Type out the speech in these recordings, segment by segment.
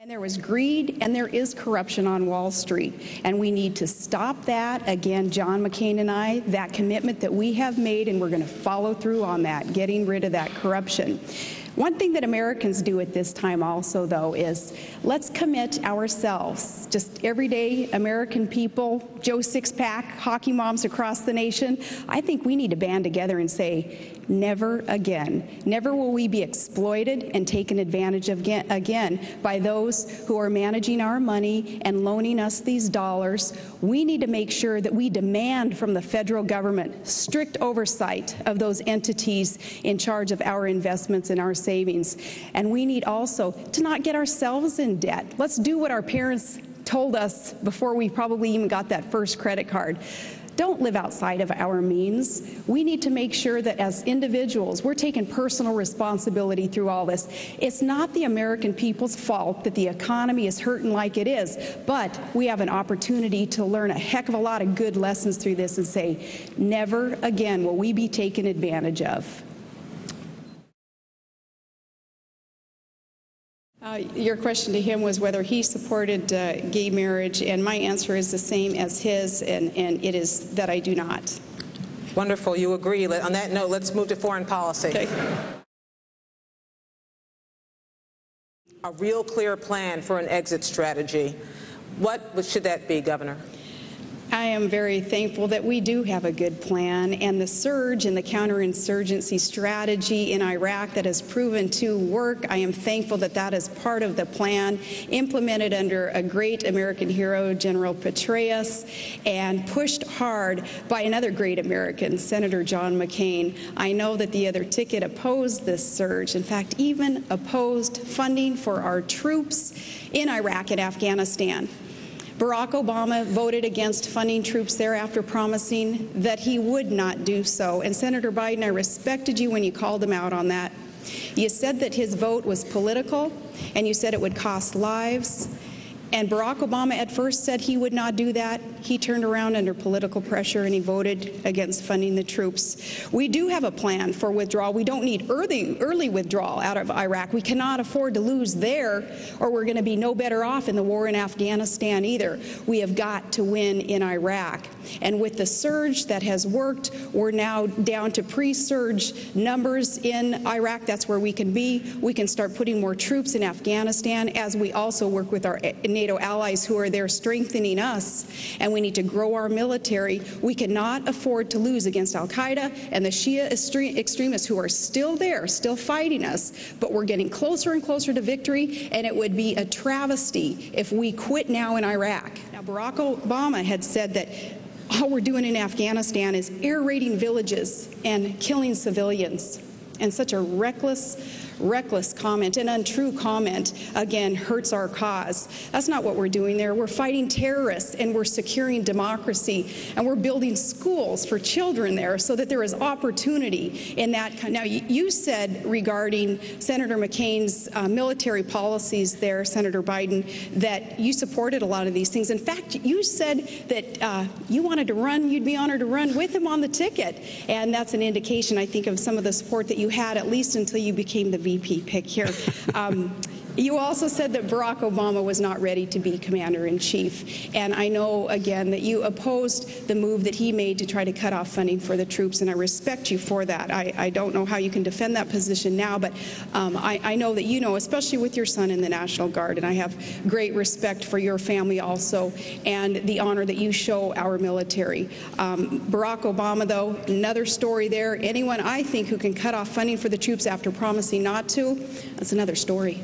And there was greed and there is corruption on Wall Street. And we need to stop that. Again, John McCain and I, that commitment that we have made, and we're going to follow through on that, getting rid of that corruption. One thing that Americans do at this time also, though, is let's commit ourselves, just everyday American people, Joe Sixpack, hockey moms across the nation. I think we need to band together and say, never again. Never will we be exploited and taken advantage of again by those who are managing our money and loaning us these dollars. We need to make sure that we demand from the federal government strict oversight of those entities in charge of our investments and our savings. And we need also to not get ourselves in debt. Let's do what our parents told us before we probably even got that first credit card. Don't live outside of our means. We need to make sure that as individuals, we're taking personal responsibility through all this. It's not the American people's fault that the economy is hurting like it is, but we have an opportunity to learn a heck of a lot of good lessons through this and say, never again will we be taken advantage of. Your question to him was whether he supported gay marriage, and my answer is the same as his, and it is that I do not. Wonderful. You agree. On that note, let's move to foreign policy. Okay. A real clear plan for an exit strategy. What should that be, Governor? I am very thankful that we do have a good plan, and the surge in the counterinsurgency strategy in Iraq that has proven to work, I am thankful that that is part of the plan implemented under a great American hero, General Petraeus, and pushed hard by another great American, Senator John McCain. I know that the other ticket opposed this surge, in fact, even opposed funding for our troops in Iraq and Afghanistan. Barack Obama voted against funding troops there after promising that he would not do so. And Senator Biden, I respected you when you called him out on that. You said that his vote was political, and you said it would cost lives. And Barack Obama at first said he would not do that. He turned around under political pressure and he voted against funding the troops. We do have a plan for withdrawal. We don't need early withdrawal out of Iraq. We cannot afford to lose there, or we're going to be no better off in the war in Afghanistan either. We have got to win in Iraq. And with the surge that has worked, we're now down to pre-surge numbers in Iraq. That's where we can be. We can start putting more troops in Afghanistan as we also work with our NATO allies who are there strengthening us, and we need to grow our military. We cannot afford to lose against al-Qaeda and the Shia extremists who are still there, still fighting us, but we're getting closer and closer to victory, and it would be a travesty if we quit now in Iraq. Now, Barack Obama had said that all we're doing in Afghanistan is air raiding villages and killing civilians, and such a reckless comment, an untrue comment, again, hurts our cause. That's not what we're doing there. We're fighting terrorists, and we're securing democracy, and we're building schools for children there so that there is opportunity in that. Now, you said regarding Senator McCain's military policies there, Senator Biden, that you supported a lot of these things. In fact, you said that you wanted to run, you'd be honored to run with him on the ticket, and that's an indication, I think, of some of the support that you had, at least until you became the VP pick here. You also said that Barack Obama was not ready to be commander-in-chief, and I know, again, that you opposed the move that he made to try to cut off funding for the troops, and I respect you for that. I don't know how you can defend that position now, but I know that you know, especially with your son in the National Guard, and I have great respect for your family also, and the honor that you show our military. Barack Obama, though, another story there. Anyone, I think, who can cut off funding for the troops after promising not to, that's another story.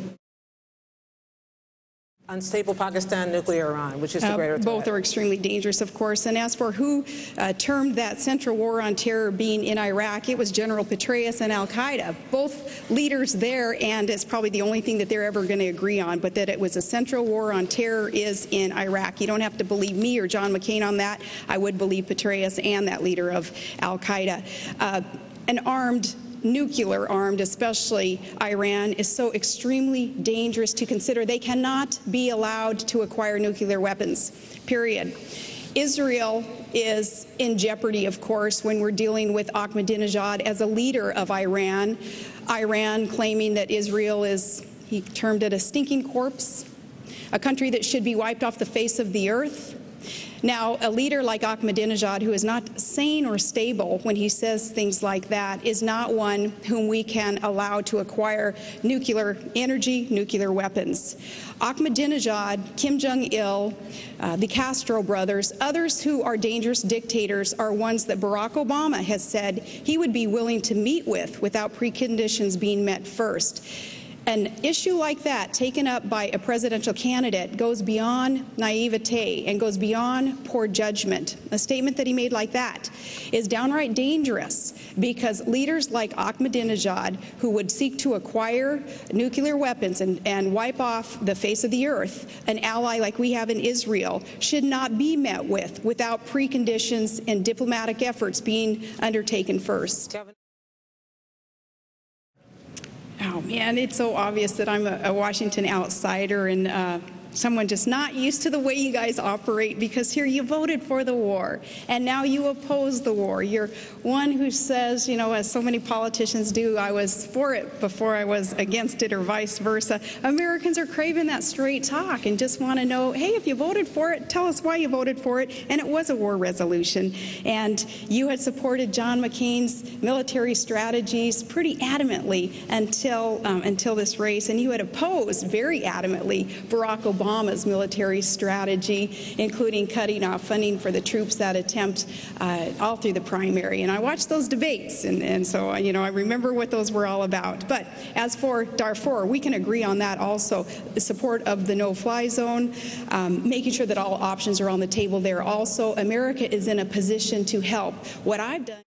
Unstable Pakistan, nuclear Iran, which is the greater threat. Both are extremely dangerous, of course. And as for who termed that Central War on Terror being in Iraq, it was General Petraeus and al-Qaeda, both leaders there, and it's probably the only thing that they're ever going to agree on, but that it was a Central War on Terror is in Iraq. You don't have to believe me or John McCain on that. I would believe Petraeus and that leader of al-Qaeda. Nuclear-armed, especially Iran, is so extremely dangerous to consider. They cannot be allowed to acquire nuclear weapons, period. Israel is in jeopardy, of course, when we're dealing with Ahmadinejad as a leader of Iran. Iran claiming that Israel is, he termed it a stinking corpse, a country that should be wiped off the face of the earth. Now, a leader like Ahmadinejad, who is not sane or stable when he says things like that, is not one whom we can allow to acquire nuclear energy, nuclear weapons. Ahmadinejad, Kim Jong-il, the Castro brothers, others who are dangerous dictators are ones that Barack Obama has said he would be willing to meet with without preconditions being met first. An issue like that taken up by a presidential candidate goes beyond naivete and goes beyond poor judgment. A statement that he made like that is downright dangerous, because leaders like Ahmadinejad, who would seek to acquire nuclear weapons and wipe off the face of the earth, an ally like we have in Israel, should not be met with without preconditions and diplomatic efforts being undertaken first. Oh, man, it's so obvious that I'm a Washington outsider and someone just not used to the way you guys operate, because here you voted for the war and now you oppose the war. You're one who says, you know, as so many politicians do, I was for it before I was against it, or vice versa. Americans are craving that straight talk and just want to know, hey, if you voted for it, tell us why you voted for it. And it was a war resolution. And you had supported John McCain's military strategies pretty adamantly until this race. And you had opposed very adamantly Barack Obama's military strategy, including cutting off funding for the troops that attempt all through the primary. And I watched those debates, and so, you know, I remember what those were all about. But as for Darfur, we can agree on that also. The support of the no-fly zone, making sure that all options are on the table there also. America is in a position to help. What I've done.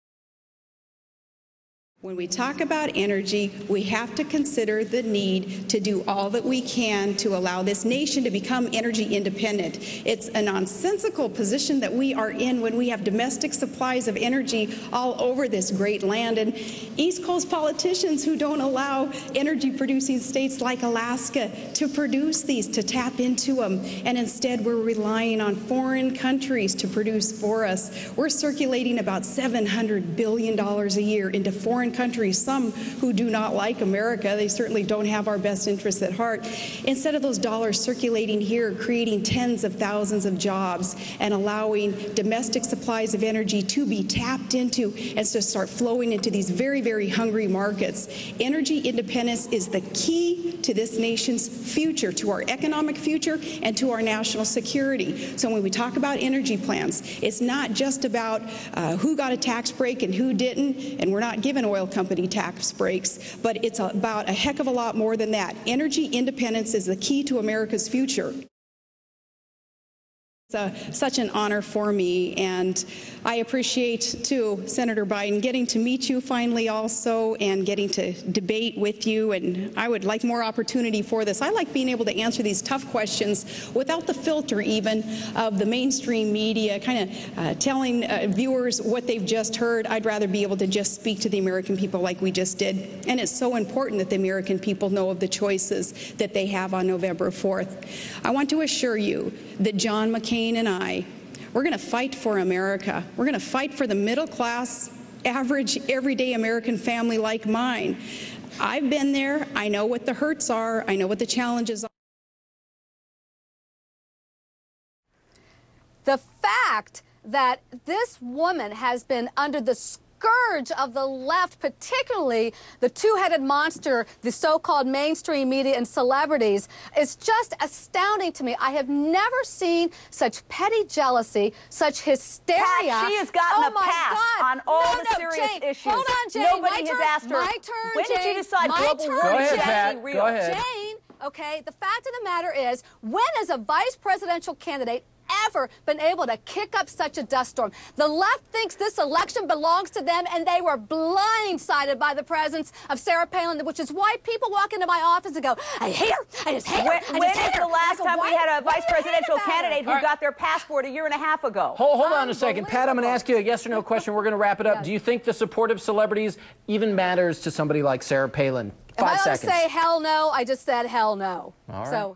When we talk about energy, we have to consider the need to do all that we can to allow this nation to become energy independent. It's a nonsensical position that we are in when we have domestic supplies of energy all over this great land, and East Coast politicians who don't allow energy-producing states like Alaska to produce these, to tap into them, and instead we're relying on foreign countries to produce for us. We're circulating about $700 billion a year into foreign countries, some who do not like America. They certainly don't have our best interests at heart. Instead of those dollars circulating here, creating tens of thousands of jobs and allowing domestic supplies of energy to be tapped into and to start flowing into these very, very hungry markets. Energy independence is the key to this nation's future, to our economic future, and to our national security. So when we talk about energy plans, it's not just about who got a tax break and who didn't, and we're not giving oil company tax breaks, but it's about a heck of a lot more than that. Energy independence is the key to America's future. It's such an honor for me, and I appreciate, too, Senator Biden, getting to meet you finally also and getting to debate with you, and I would like more opportunity for this. I like being able to answer these tough questions without the filter even of the mainstream media kind of telling viewers what they've just heard. I'd rather be able to just speak to the American people like we just did, and it's so important that the American people know of the choices that they have on November 4th. I want to assure you that John McCain and I, we're going to fight for America. We're going to fight for the middle class, average, everyday American family like mine. I've been there. I know what the hurts are. I know what the challenges are. The fact that this woman has been under the scourge of the left, particularly the two-headed monster, the so-called mainstream media and celebrities, is just astounding to me. I have never seen such petty jealousy, such hysteria. Pat, she has gotten a pass on all the serious Jane, issues. Hold on, Jane. Nobody has asked her. My turn, when Jane. did you decide My global turn, warming is Jane. actually real? Go ahead. Jane, okay, the fact of the matter is, when has a vice presidential candidate ever been able to kick up such a dust storm? The left thinks this election belongs to them, and they were blindsided by the presence of Sarah Palin, which is why people walk into my office and go, I hate her, I just hate her. When is the last time we had a vice presidential candidate who got their passport a year and a half ago? Hold on a second. Pat, I'm going to ask you a yes or no question. We're going to wrap it up. Yes. Do you think the support of celebrities even matters to somebody like Sarah Palin? 5 seconds. If I want to say hell no, I just said hell no. All right. So.